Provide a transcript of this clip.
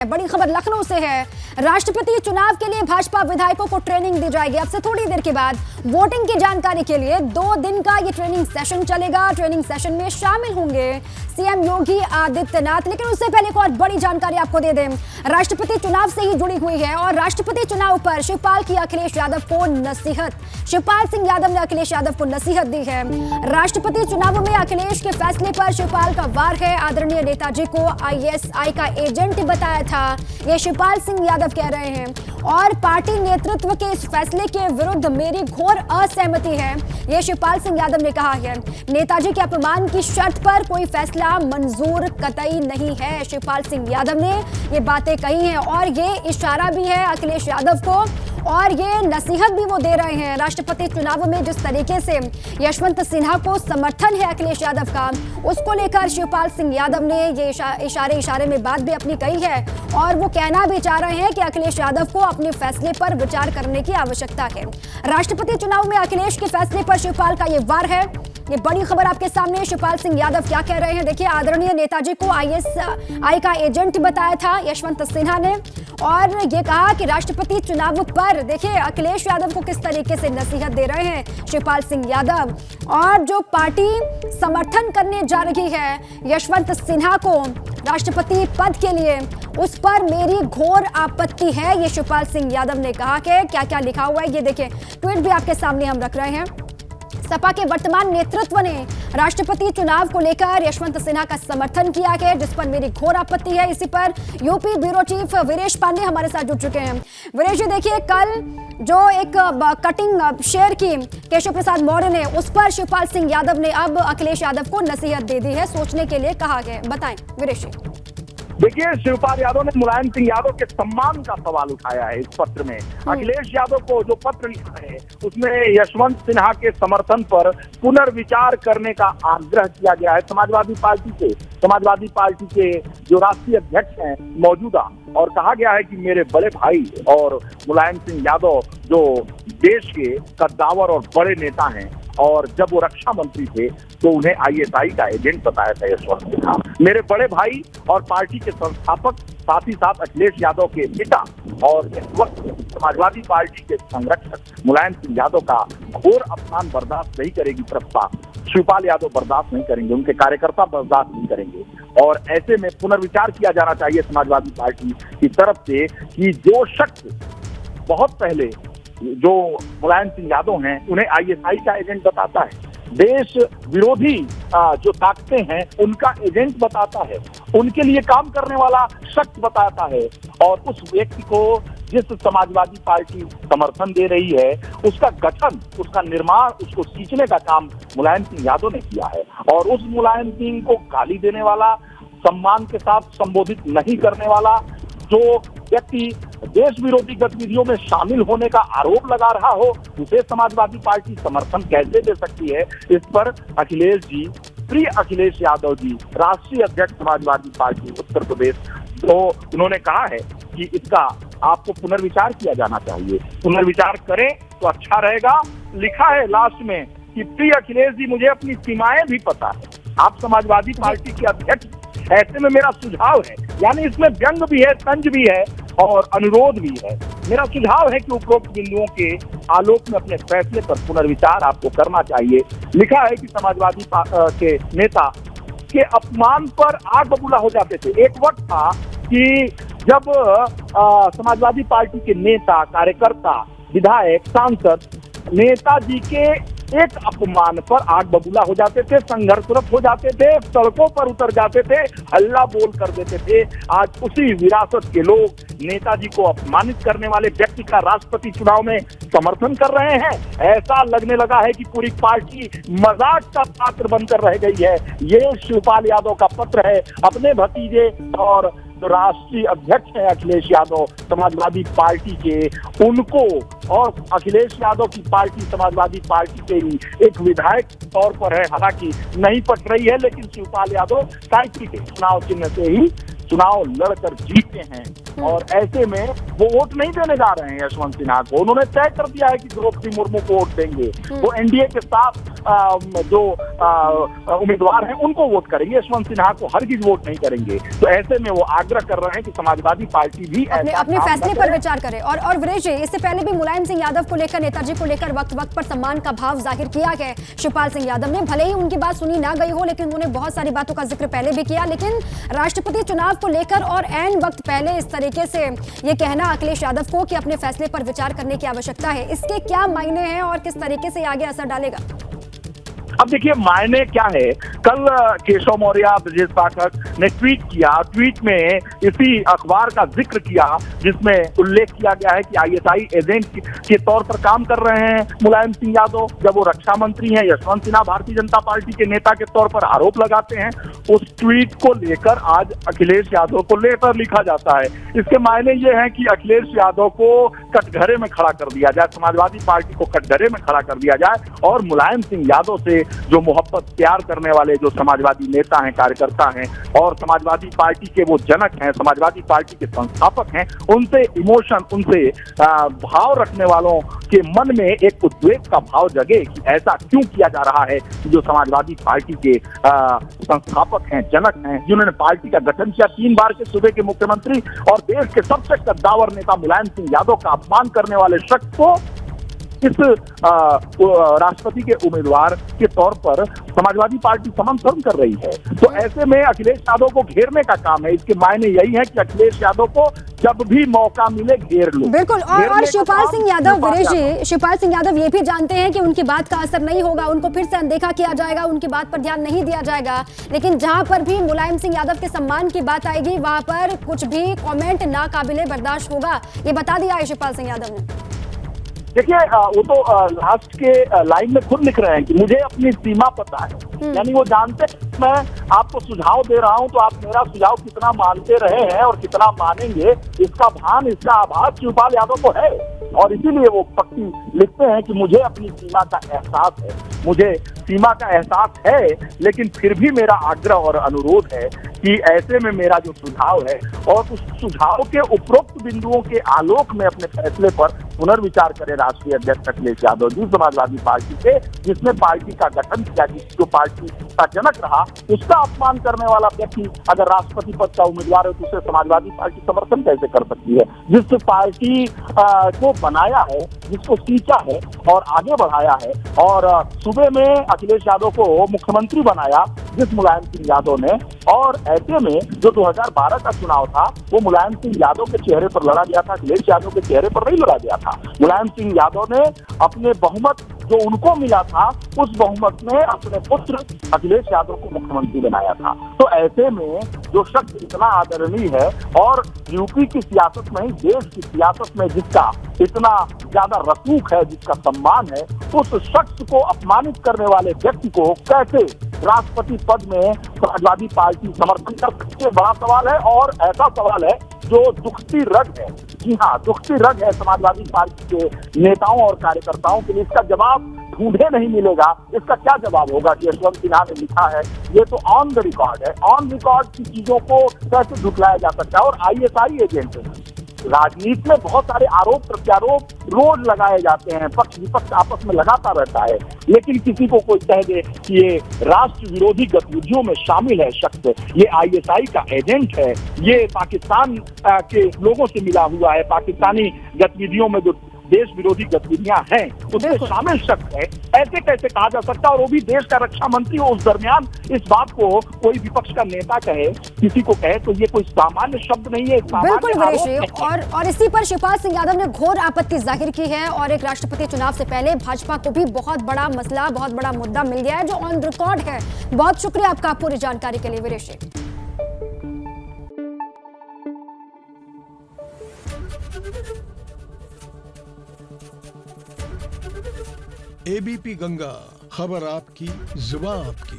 बड़ी खबर लखनऊ से है। राष्ट्रपति चुनाव के लिए भाजपा विधायकों को ट्रेनिंग दी जाएगी। अब से थोड़ी देर के बाद वोटिंग की जानकारी के लिए 2 दिन का ये ट्रेनिंग सेशन चलेगा। ट्रेनिंग सेशन में शामिल होंगे सीएम योगी आदित्यनाथ। लेकिन उससे पहले एक और बड़ी जानकारी आपको दे दें, राष्ट्रपति चुनाव से ही जुड़ी हुई है और राष्ट्रपति चुनाव पर शिवपाल की अखिलेश यादव को नसीहत। शिवपाल सिंह यादव ने अखिलेश यादव को नसीहत दी है। राष्ट्रपति चुनाव में अखिलेश के फैसले पर शिवपाल का वार है। आदरणीय नेताजी को आईएसआई का एजेंट बताया था, ये शिवपाल सिंह यादव कह रहे हैं। और पार्टी नेतृत्व के इस फैसले के विरुद्ध मेरी घोर असहमति है, ये शिवपाल सिंह यादव ने कहा है। नेताजी के अपमान की शर्त पर कोई फैसला मंजूर कतई नहीं है, शिवपाल सिंह यादव ने ये बातें कही हैं। और ये इशारा भी है अखिलेश यादव को और ये नसीहत भी वो दे रहे हैं। राष्ट्रपति चुनाव में जिस तरीके से यशवंत सिन्हा को समर्थन है अखिलेश यादव का, उसको लेकर शिवपाल सिंह यादव ने ये इशारे में बात भी अपनी कही है। और वो कहना भी चाह रहे हैं कि अखिलेश यादव को अपने फैसले पर विचार करने की आवश्यकता है। राष्ट्रपति चुनाव में अखिलेश के फैसले पर शिवपाल का ये वार है। ये बड़ी खबर आपके सामने। शिवपाल सिंह यादव क्या कह रहे हैं, देखिए। आदरणीय नेताजी को आईएसआई का एजेंट बताया था यशवंत सिन्हा ने, और ये कहा कि राष्ट्रपति चुनाव पर देखिए अखिलेश यादव को किस तरीके से नसीहत दे रहे हैं शिवपाल सिंह यादव। और जो पार्टी समर्थन करने जा रही है यशवंत सिन्हा को राष्ट्रपति पद के लिए, उस पर मेरी घोर आपत्ति है, ये शिवपाल सिंह यादव ने कहा। कि क्या क्या लिखा हुआ है ये देखिए, ट्वीट भी आपके सामने हम रख रहे हैं। सपा के वर्तमान नेतृत्व ने राष्ट्रपति चुनाव को लेकर यशवंत सिन्हा का समर्थन किया है, जिस पर मेरी घोर आपत्ति है। इसी पर UP bureau chief Viresh Pandey हमारे साथ जुड़ चुके हैं। वीरेश जी, देखिए, कल जो एक कटिंग शेयर की केशव प्रसाद मौर्य ने, उस पर शिवपाल सिंह यादव ने अब अखिलेश यादव को नसीहत दे दी है, सोचने के लिए कहा गया। बताएं वीरेश जी। देखिए, शिवपाल यादव ने मुलायम सिंह यादव के सम्मान का सवाल उठाया है इस पत्र में। अखिलेश यादव को जो पत्र लिखा है उसमें यशवंत सिन्हा के समर्थन पर पुनर्विचार करने का आग्रह किया गया है समाजवादी पार्टी के जो राष्ट्रीय अध्यक्ष हैं मौजूदा, और कहा गया है कि मेरे बड़े भाई और मुलायम सिंह यादव जो देश के कद्दावर और बड़े नेता हैं, और जब वो रक्षा मंत्री थे तो उन्हें आईएसआई का एजेंट बताया था यशवंत सिन्हा। मेरे बड़े भाई और पार्टी के संस्थापक, साथ ही साथ अखिलेश यादव के पिता और इस वक्त समाजवादी पार्टी के संरक्षक मुलायम सिंह यादव का घोर अपमान बर्दाश्त नहीं करेगी प्रस्ता शिवपाल यादव बर्दाश्त नहीं करेंगे, उनके कार्यकर्ता बर्दाश्त नहीं करेंगे। और ऐसे में पुनर्विचार किया जाना चाहिए समाजवादी पार्टी की तरफ से कि जो शख्स बहुत पहले जो मुलायम सिंह यादव हैं उन्हें आईएसआई का एजेंट बताता है, देश विरोधी जो ताकतें हैं उनका एजेंट बताता है, उनके लिए काम करने वाला शख्स बताता है, और उस व्यक्ति को जिस समाजवादी पार्टी समर्थन दे रही है उसका गठन, उसका निर्माण, उसको सींचने का काम मुलायम सिंह यादव ने किया है। और उस मुलायम सिंह को गाली देने वाला, सम्मान के साथ संबोधित नहीं करने वाला जो व्यक्ति देश विरोधी गतिविधियों में शामिल होने का आरोप लगा रहा हो, उसे समाजवादी पार्टी समर्थन कैसे दे सकती है? इस पर अखिलेश जी, प्रिय अखिलेश यादव जी, राष्ट्रीय अध्यक्ष समाजवादी पार्टी उत्तर प्रदेश, तो उन्होंने कहा है कि इसका आपको पुनर्विचार किया जाना चाहिए, पुनर्विचार करें तो अच्छा रहेगा। लिखा है लास्ट में कि प्रिय अखिलेश जी, मुझे अपनी सीमाएं भी पता है, आप समाजवादी पार्टी के अध्यक्ष, ऐसे में मेरा सुझाव है, यानी इसमें व्यंग भी है, तंज भी है और अनुरोध भी है। मेरा सुझाव है कि उपरोक्त बिंदुओं के आलोक में अपने फैसले पर पुनर्विचार आपको करना चाहिए। लिखा है कि समाजवादी के नेता के अपमान पर आग बबूला हो जाते थे। एक वक्त था कि जब समाजवादी पार्टी के नेता, कार्यकर्ता, विधायक, सांसद नेताजी के एक अपमान पर आग बबूला हो जाते थे, संघर्षरत हो जाते थे, सड़कों पर उतर जाते थे, हल्ला बोल कर देते थे। आज उसी विरासत के लोग नेताजी को अपमानित करने वाले व्यक्ति का राष्ट्रपति चुनाव में समर्थन कर रहे हैं। ऐसा लगने लगा है कि पूरी पार्टी मजाक का पात्र बनकर रह गई है। ये शिवपाल यादव का पत्र है अपने भतीजे और जो राष्ट्रीय अध्यक्ष है अखिलेश यादव समाजवादी पार्टी के, उनको, और अखिलेश यादव की पार्टी समाजवादी पार्टी के ही एक विधायक तौर पर है, हालांकि नहीं पट रही है, लेकिन शिवपाल यादव साइकिल के चुनाव चिन्ह से ही चुनाव लड़कर जीते हैं और ऐसे में वो वोट नहीं देने जा रहे हैं यशवंत सिन्हा को। उन्होंने तय कर दिया है कि द्रौपदी मुर्मू को वोट देंगे। वो एनडीए के साथ जो उम्मीदवार हैं उनको वोट करेंगे, यशवंत सिन्हा को हरगिज वोट नहीं करेंगे। तो ऐसे में वो आग्रह कर रहे हैं कि समाजवादी पार्टी भी अपने फैसले पर विचार करे। और वीरेश जी, इससे पहले भी मुलायम सिंह यादव को लेकर, नेताजी को लेकर वक्त वक्त पर सम्मान का भाव जाहिर किया है शिवपाल सिंह यादव ने। भले ही उनकी बात सुनी ना गई हो, लेकिन उन्होंने बहुत सारी बातों का जिक्र पहले भी किया। लेकिन राष्ट्रपति चुनाव को लेकर और ऐन वक्त पहले इस तरीके से ये कहना अखिलेश यादव को कि अपने फैसले पर विचार करने की आवश्यकता है, इसके क्या मायने हैं और किस तरीके से आगे असर डालेगा? अब देखिए मायने क्या है। कल केशव मौर्य, ब्रजेश पाठक ने ट्वीट किया। ट्वीट में इसी अखबार का जिक्र किया जिसमें उल्लेख किया गया है कि आईएसआई एजेंट के तौर पर काम कर रहे हैं मुलायम सिंह यादव। जब वो रक्षा मंत्री हैं, यशवंत सिन्हा भारतीय जनता पार्टी के नेता के तौर पर आरोप लगाते हैं। उस ट्वीट को लेकर आज अखिलेश यादव को लेटर लिखा जाता है। इसके मायने ये हैं कि अखिलेश यादव को कटघरे में खड़ा कर दिया जाए, समाजवादी पार्टी को कटघरे में खड़ा कर दिया जाए और मुलायम सिंह यादव से जो मोहब्बत प्यार करने वाले जो समाजवादी नेता हैं, कार्यकर्ता हैं और समाजवादी पार्टी के वो जनक हैं, समाजवादी पार्टी के संस्थापक हैं, उनसे इमोशन, उनसे भाव रखने वालों के मन में एक उद्वेग का भाव जगे कि ऐसा क्यों किया जा रहा है कि जो समाजवादी पार्टी के संस्थापक हैं, जनक हैं, जिन्होंने पार्टी का गठन किया, 3 बार के सूबे के मुख्यमंत्री और देश के सबसे कद्दावर नेता मुलायम सिंह यादव का अपमान करने वाले शख्स को इस राष्ट्रपति के उम्मीदवार के तौर पर समाजवादी पार्टी समर्थन कर रही है। तो ऐसे में अखिलेश यादव को घेरने का काम है। इसके मायने यही है कि अखिलेश यादव को जब भी मौका मिले घेर लो। बिल्कुल। और शिवपाल सिंह यादव, वीरेश जी, शिवपाल सिंह यादव ये भी जानते हैं कि उनकी बात का असर नहीं होगा, उनको फिर से अनदेखा किया जाएगा, उनकी बात पर ध्यान नहीं दिया जाएगा। लेकिन जहां पर भी मुलायम सिंह यादव के सम्मान की बात आएगी, वहां पर कुछ भी कमेंट नाकाबिले बर्दाश्त होगा, ये बता दिया है शिवपाल सिंह यादव ने। देखिए वो तो लास्ट के लाइन में खुद लिख रहे हैं कि मुझे अपनी सीमा पता है। यानी वो जानते हैं मैं आपको सुझाव दे रहा हूं तो आप मेरा सुझाव कितना मानते रहे हैं और कितना मानेंगे, इसका भान, इसका आभास शिवपाल यादव को है। और इसीलिए वो पक्की लिखते हैं कि मुझे अपनी सीमा का एहसास है, मुझे सीमा का एहसास है, लेकिन फिर भी मेरा आग्रह और अनुरोध है कि ऐसे में मेरा जो सुझाव है और उस सुझाव के उपरोक्त बिंदुओं के आलोक में अपने फैसले पर पुनर्विचार करे राष्ट्रीय अध्यक्ष अखिलेश यादव जी, समाजवादी पार्टी के, जिसने पार्टी का गठन किया, जो पार्टी का जनक रहा, उसका अपमान करने वाला व्यक्ति अगर राष्ट्रपति पद का उम्मीदवार है तो उसे समाजवादी पार्टी समर्थन कैसे कर सकती है? जिस पार्टी को बनाया है, जिसको सींचा है और आगे बढ़ाया है और सूबे में अखिलेश यादव को मुख्यमंत्री बनाया जिस मुलायम सिंह यादव ने, और ऐसे में जो 2012 का चुनाव था वो मुलायम सिंह यादव के चेहरे पर लड़ा गया था, अखिलेश यादव के चेहरे पर नहीं लड़ा गया था। मुलायम सिंह यादव ने अपने बहुमत जो उनको मिला था, उस बहुमत में अपने पुत्र अखिलेश यादव को मुख्यमंत्री बनाया था। तो ऐसे में जो शख्स इतना आदरणीय है और यूपी की सियासत में ही देश की सियासत में जिसका इतना ज्यादा रसूख है, जिसका सम्मान है, उस शख्स को अपमानित करने वाले व्यक्ति को कैसे राष्ट्रपति पद में समाजवादी पार्टी समर्थन कर सकती है? बड़ा सवाल है और ऐसा सवाल है जो दुखती रग है। जी हाँ, दुखती रग है समाजवादी पार्टी के नेताओं और कार्यकर्ताओं के लिए। इसका जवाब ढूंढे नहीं मिलेगा। इसका क्या जवाब होगा कि यशवंत सिन्हा ने लिखा है? ये तो ऑन द रिकॉर्ड है। ऑन रिकॉर्ड की चीजों को कैसे झुठलाया जा सकता है? और आईएसआई एजेंट राजनीति में बहुत सारे आरोप प्रत्यारोप रोज लगाए जाते हैं, पक्ष विपक्ष आपस में लगाता रहता है, लेकिन किसी को कोई कह दे कि ये राष्ट्र विरोधी गतिविधियों में शामिल है शख्स, ये आईएसआई का एजेंट है, ये पाकिस्तान के लोगों से मिला हुआ है, पाकिस्तानी गतिविधियों में जो देश विरोधी गतिविधियां हैं उसमें शामिल शख्स है, ऐसे कैसे कहा जा सकता है? और वो भी देश का रक्षा मंत्री हो। उस दरमियान इस बात को कोई विपक्ष का नेता कहे, किसी को कहे, तो ये कोई सामान्य शब्द नहीं है। बिल्कुल वीरेश जी, और इसी पर शिवपाल सिंह यादव ने घोर आपत्ति जाहिर की है और एक राष्ट्रपति चुनाव से पहले भाजपा को भी बहुत बड़ा मसला, बहुत बड़ा मुद्दा मिल गया है जो ऑन रिकॉर्ड है। बहुत शुक्रिया आपका पूरी जानकारी के लिए वीरेश जी। एबीपी गंगा, खबर आपकी, जुबान आपकी।